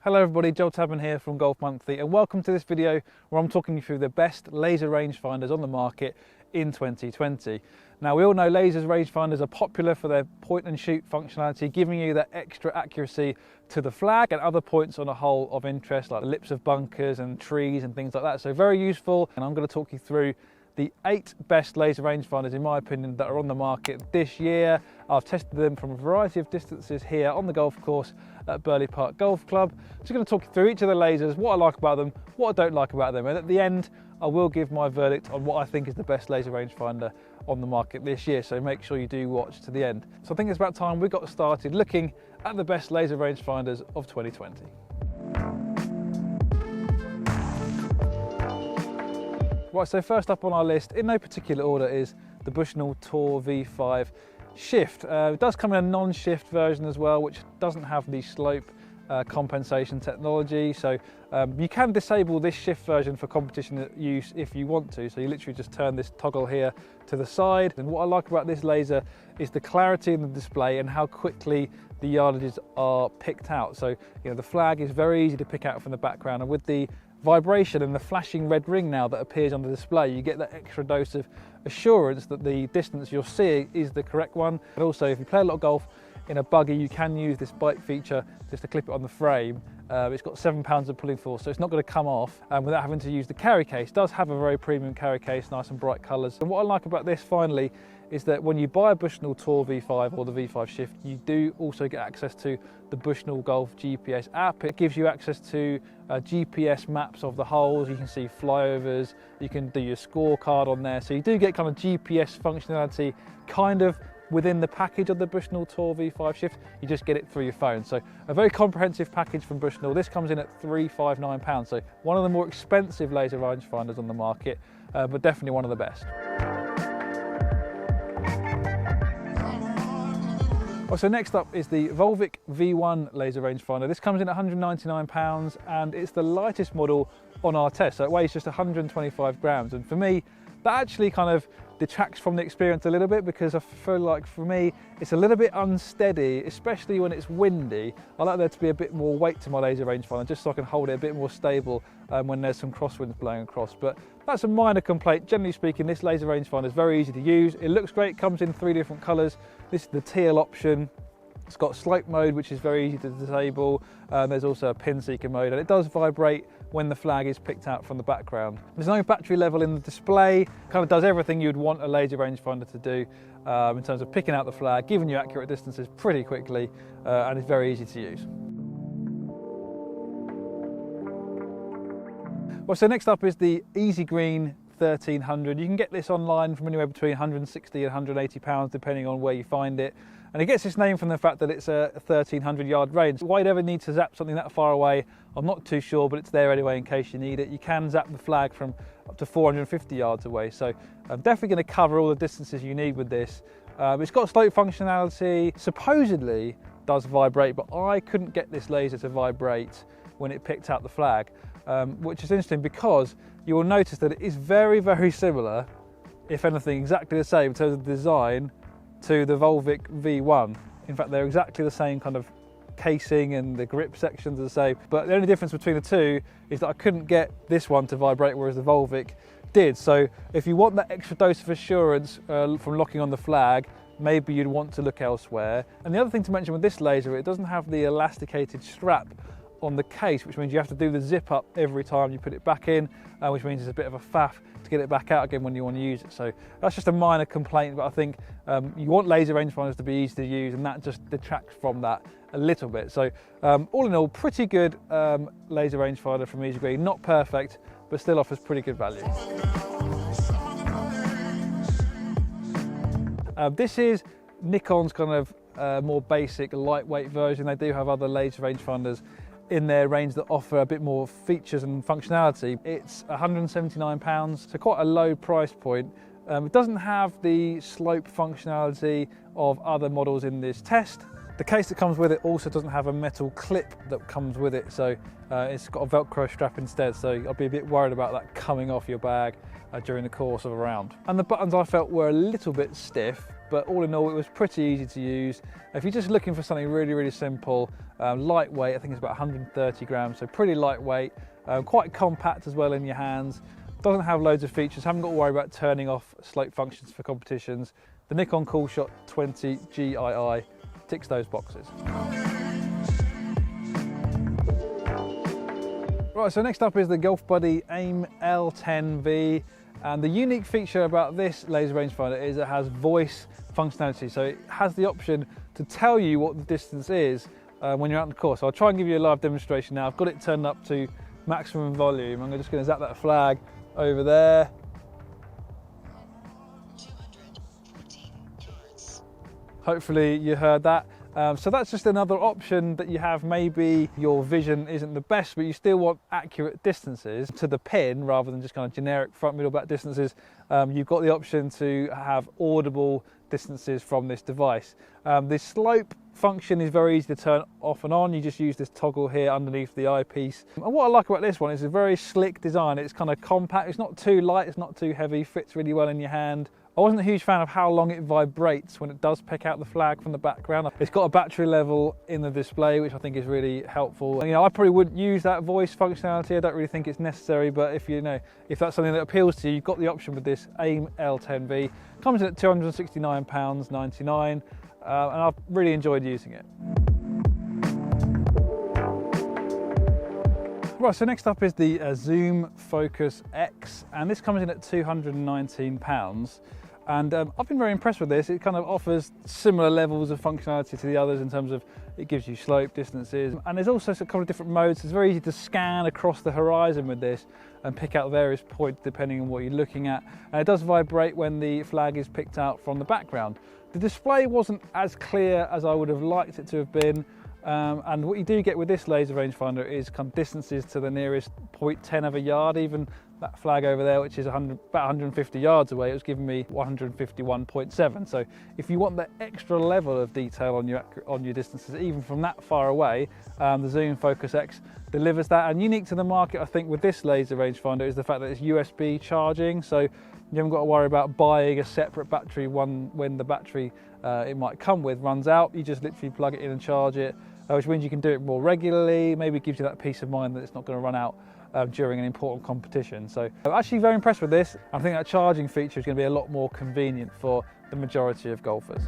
Hello everybody, Joel Tadman here from Golf Monthly, and welcome to this video where I'm talking you through the best laser rangefinders on the market in 2020. Now, we all know lasers rangefinders are popular for their point and shoot functionality, giving you that extra accuracy to the flag and other points on a hole of interest like the lips of bunkers and trees and things like that. So very useful, and I'm going to talk you through the 8 best laser rangefinders in my opinion that are on the market this year. I've tested them from a variety of distances here on the golf course at Burghley Park Golf Club. So I'm going to talk you through each of the lasers, what I like about them, what I don't like about them, and at the end I will give my verdict on what I think is the best laser rangefinder on the market this year, so make sure you do watch to the end. So I think it's about time we got started looking at the best laser rangefinders of 2020. Right, so first up on our list, in no particular order, is the BUSHNELL Tour V5 Shift. It does come in a non-shift version as well, which doesn't have the slope compensation technology. So you can disable this shift version for competition use if you want to. So you literally just turn this toggle here to the side. And what I like about this laser is the clarity in the display and how quickly the yardages are picked out. So the flag is very easy to pick out from the background, and with the vibration and the flashing red ring now that appears on the display, you get that extra dose of assurance that the distance you're seeing is the correct one. And also, if you play a lot of golf in a buggy, you can use this bike feature just to clip it on the frame. It's got 7 pounds of pulling force, so it's not going to come off without having to use the carry case. It does have a very premium carry case, nice and bright colours. And what I like about this finally is that when you buy a BUSHNELL Tour V5 or the V5 Shift, you do also get access to the BUSHNELL Golf GPS app. It gives you access to GPS maps of the holes. You can see flyovers, you can do your scorecard on there. So you do get kind of GPS functionality kind of within the package of the BUSHNELL Tour V5 Shift. You just get it through your phone. So a very comprehensive package from BUSHNELL. This comes in at £359, so one of the more expensive laser rangefinders on the market, but definitely one of the best. So next up is the VOLVIK V1 laser rangefinder. This comes in at £199 and it's the lightest model on our test. So it weighs just 125 grams. And for me, that actually kind of detracts from the experience a little bit, because I feel like for me, it's a little bit unsteady, especially when it's windy. I like there to be a bit more weight to my laser rangefinder, just so I can hold it a bit more stable when there's some crosswinds blowing across. But that's a minor complaint. Generally speaking, this laser rangefinder is very easy to use. It looks great, comes in 3 different colours. This is the teal option. It's got slope mode, which is very easy to disable. There's also a pin seeker mode, and it does vibrate when the flag is picked out from the background. There's no battery level in the display. Kind of does everything you'd want a laser rangefinder to do in terms of picking out the flag, giving you accurate distances pretty quickly, and it's very easy to use. Well, so next up is the EASYGREEN 1300. You can get this online from anywhere between 160 and 180 pounds, depending on where you find it. And it gets its name from the fact that it's a 1300 yard range. Why you'd ever need to zap something that far away, I'm not too sure, but it's there anyway in case you need it. You can zap the flag from up to 450 yards away. So I'm definitely going to cover all the distances you need with this. It's got slope functionality, supposedly does vibrate, but I couldn't get this laser to vibrate when it picked out the flag, which is interesting because you will notice that it is very, very similar, if anything, exactly the same in terms of design to the VOLVIK V1. In fact, they're exactly the same kind of casing and the grip sections are the same. But the only difference between the two is that I couldn't get this one to vibrate, whereas the VOLVIK did. So if you want that extra dose of assurance from locking on the flag, maybe you'd want to look elsewhere. And the other thing to mention with this laser, it doesn't have the elasticated strap on the case, which means you have to do the zip up every time you put it back in, which means it's a bit of a faff to get it back out again when you want to use it. So that's just a minor complaint, but I think you want laser rangefinders to be easy to use, and that just detracts from that a little bit. So all in all, pretty good laser rangefinder from EASYGREEN. Not perfect, but still offers pretty good value. This is Nikon's kind of more basic, lightweight version. They do have other laser rangefinders in their range that offer a bit more features and functionality. It's £179, so quite a low price point. It doesn't have the slope functionality of other models in this test. The case that comes with it also doesn't have a metal clip that comes with it, so it's got a Velcro strap instead, so I'll be a bit worried about that coming off your bag during the course of a round. And the buttons I felt were a little bit stiff, but all in all it was pretty easy to use. If you're just looking for something really simple, lightweight, I think it's about 130 grams, so pretty lightweight, quite compact as well in your hands, doesn't have loads of features, haven't got to worry about turning off slope functions for competitions. The Nikon COOLSHOT 20 GII ticks those boxes. Right, so next up is the GOLFBUDDY AIM L10V, and the unique feature about this laser rangefinder is it has voice functionality, so it has the option to tell you what the distance is when you're out on the course. So I'll try and give you a live demonstration now. I've got it turned up to maximum volume. I'm just going to zap that flag over there. 214 yards. Hopefully you heard that. So that's just another option that you have. Maybe your vision isn't the best, but you still want accurate distances to the pin rather than just kind of generic front, middle, back distances. You've got the option to have audible distances from this device. The slope function is very easy to turn off and on. You just use this toggle here underneath the eyepiece. And what I like about this one is a very slick design. It's kind of compact, it's not too light, it's not too heavy, fits really well in your hand. I wasn't a huge fan of how long it vibrates when it does pick out the flag from the background. It's got a battery level in the display, which I think is really helpful. And, you know, I probably wouldn't use that voice functionality. I don't really think it's necessary, but if that's something that appeals to you, you've got the option with this AIM L10V. Comes in at £269.99, and I've really enjoyed using it. Right, so next up is the Zoom Focus X, and this comes in at £219. And I've been very impressed with this. It kind of offers similar levels of functionality to the others in terms of it gives you slope distances, and there's also a couple of different modes. It's very easy to scan across the horizon with this and pick out various points depending on what you're looking at, and it does vibrate when the flag is picked out from the background. The display wasn't as clear as I would have liked it to have been. And what you do get with this laser rangefinder is kind of distances to the nearest 0.10 of a yard. Even that flag over there, which is about 150 yards away, it was giving me 151.7. So if you want that extra level of detail on your distances, even from that far away, the Zoom Focus X delivers that. And unique to the market, I think, with this laser rangefinder is the fact that it's USB charging. So you haven't got to worry about buying a separate battery when the battery it might come with runs out. You just literally plug it in and charge it, which means you can do it more regularly. Maybe it gives you that peace of mind that it's not going to run out during an important competition. So I'm actually very impressed with this. I think that charging feature is going to be a lot more convenient for the majority of golfers.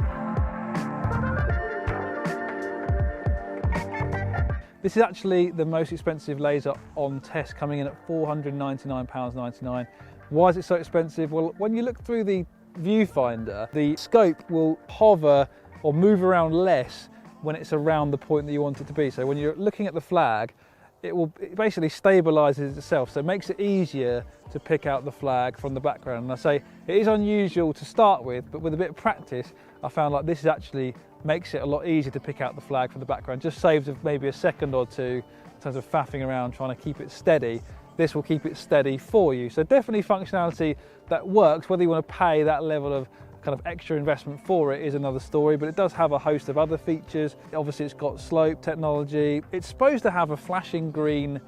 This is actually the most expensive laser on test, coming in at £499.99. Why is it so expensive? Well, when you look through the viewfinder, the scope will hover or move around less when it's around the point that you want it to be. So when you're looking at the flag, it basically stabilizes itself, so it makes it easier to pick out the flag from the background. And I say it is unusual to start with, but with a bit of practice, I found like this actually makes it a lot easier to pick out the flag from the background. Just saves maybe a second or two in terms of faffing around trying to keep it steady. This will keep it steady for you. So definitely functionality that works. Whether you want to pay that level of kind of extra investment for it is another story, but it does have a host of other features. Obviously it's got slope technology. It's supposed to have a flashing green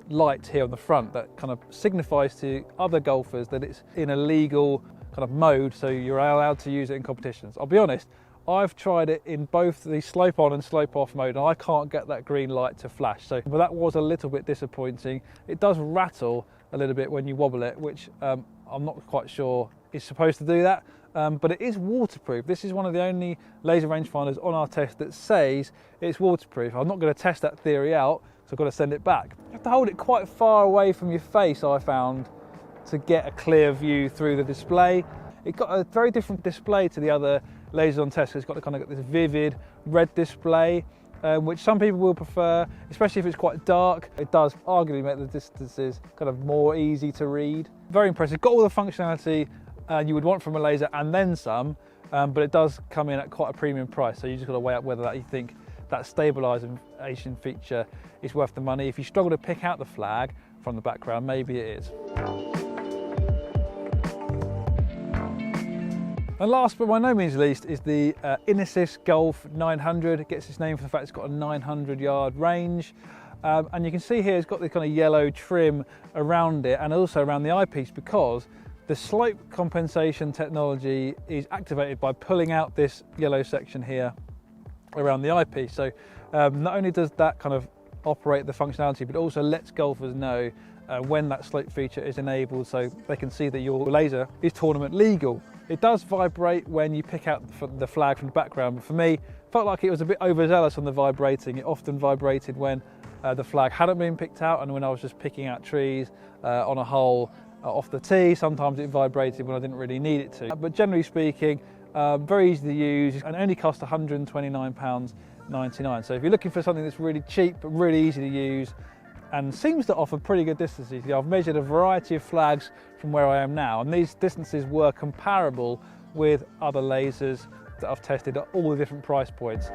light here on the front that kind of signifies to other golfers that it's in a legal kind of mode, so you're allowed to use it in competitions. I'll be honest, I've tried it in both the slope on and slope off mode, and I can't get that green light to flash. So but that was a little bit disappointing. It does rattle a little bit when you wobble it, which I'm not quite sure is supposed to do that. But it is waterproof. This is one of the only laser rangefinders on our test that says it's waterproof. I'm not going to test that theory out, so I've got to send it back. You have to hold it quite far away from your face, I found, to get a clear view through the display. It got a very different display to the other lasers on test. It's got kind of this vivid red display, which some people will prefer, especially if it's quite dark. It does arguably make the distances kind of more easy to read. Very impressive. Got all the functionality you would want from a laser and then some, but it does come in at quite a premium price, so you just got to weigh up whether that you think that stabilisation feature is worth the money. If you struggle to pick out the flag from the background, maybe it is. And last but by no means least is the INESIS Golf 900. It gets its name from the fact it's got a 900-yard range. And you can see here it's got this kind of yellow trim around it and also around the eyepiece, because The slope compensation technology is activated by pulling out this yellow section here around the eyepiece. So not only does that kind of operate the functionality, but it also lets golfers know when that slope feature is enabled, so they can see that your laser is tournament legal. It does vibrate when you pick out the flag from the background, but for me, felt like it was a bit overzealous on the vibrating. It often vibrated when the flag hadn't been picked out, and when I was just picking out trees on a hole off the tee, sometimes it vibrated when I didn't really need it to. But generally speaking, very easy to use and only cost £129.99. So if you're looking for something that's really cheap but really easy to use and seems to offer pretty good distances, I've measured a variety of flags from where I am now, and these distances were comparable with other lasers that I've tested at all the different price points.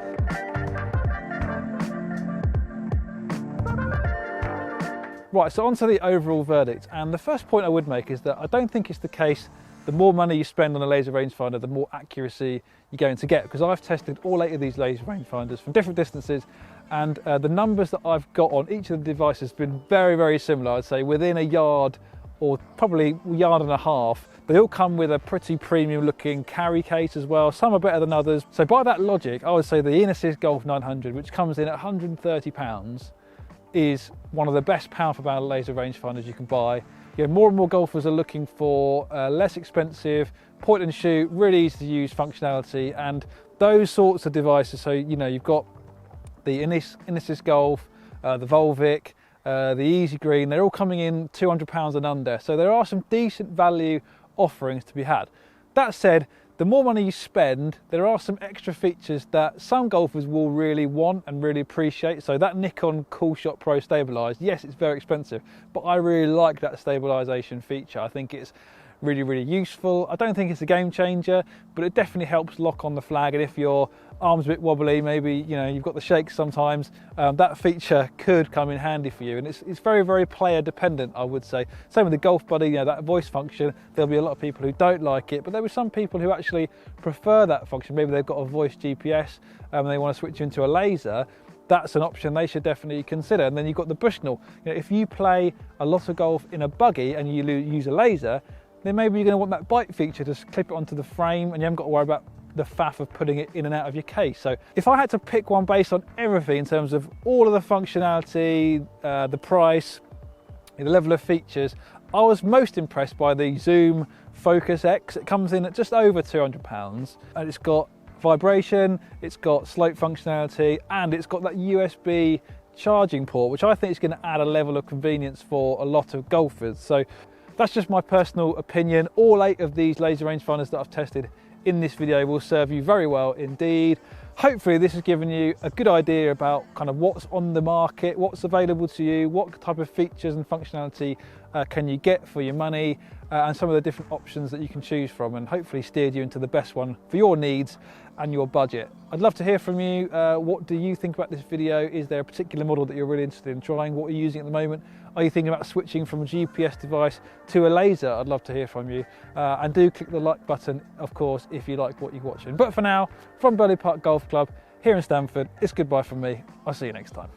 Right, so on to the overall verdict, and the first point I would make is that I don't think it's the case the more money you spend on a laser rangefinder, the more accuracy you're going to get, because I've tested all 8 of these laser rangefinders from different distances, and the numbers that I've got on each of the devices have been very, very similar. I'd say within a yard or probably a yard and a half. They all come with a pretty premium looking carry case as well. Some are better than others. So by that logic, I would say the INESIS Golf 900, which comes in at £130, is one of the best pound for pound laser rangefinders you can buy. More and more golfers are looking for less expensive, point and shoot, really easy to use functionality, and those sorts of devices. So you've got the INESIS Golf, the VOLVIK, the EASYGREEN. They're all coming in £200 and under. So there are some decent value offerings to be had. That said, the more money you spend, there are some extra features that some golfers will really want and really appreciate. So that NIKON COOLSHOT Pro Stabilised, yes, it's very expensive, but I really like that stabilisation feature. I think it's really, really useful. I don't think it's a game changer, but it definitely helps lock on the flag. And if your arm's a bit wobbly, maybe you've got the shakes sometimes, that feature could come in handy for you. And it's very, very player dependent, I would say. Same with the GOLFBUDDY, that voice function. There'll be a lot of people who don't like it, but there were some people who actually prefer that function. Maybe they've got a voice GPS and they want to switch into a laser. That's an option they should definitely consider. And then you've got the BUSHNELL. If you play a lot of golf in a buggy and you use a laser, then maybe you're going to want that bite feature to clip it onto the frame, and you haven't got to worry about the faff of putting it in and out of your case. So if I had to pick one based on everything in terms of all of the functionality, the price, the level of features, I was most impressed by the Zoom Focus X. It comes in at just over £200, and it's got vibration, it's got slope functionality, and it's got that USB charging port, which I think is going to add a level of convenience for a lot of golfers. So that's just my personal opinion. All 8 of these laser rangefinders that I've tested in this video will serve you very well indeed. Hopefully this has given you a good idea about kind of what's on the market, what's available to you, what type of features and functionality can you get for your money, and some of the different options that you can choose from, and hopefully steered you into the best one for your needs and your budget. I'd love to hear from you. What do you think about this video? Is there a particular model that you're really interested in trying? What are you using at the moment? Are you thinking about switching from a GPS device to a laser? I'd love to hear from you. And do click the like button, of course, if you like what you're watching. But for now, from Burghley Park Golf Club here in Stamford, it's goodbye from me. I'll see you next time.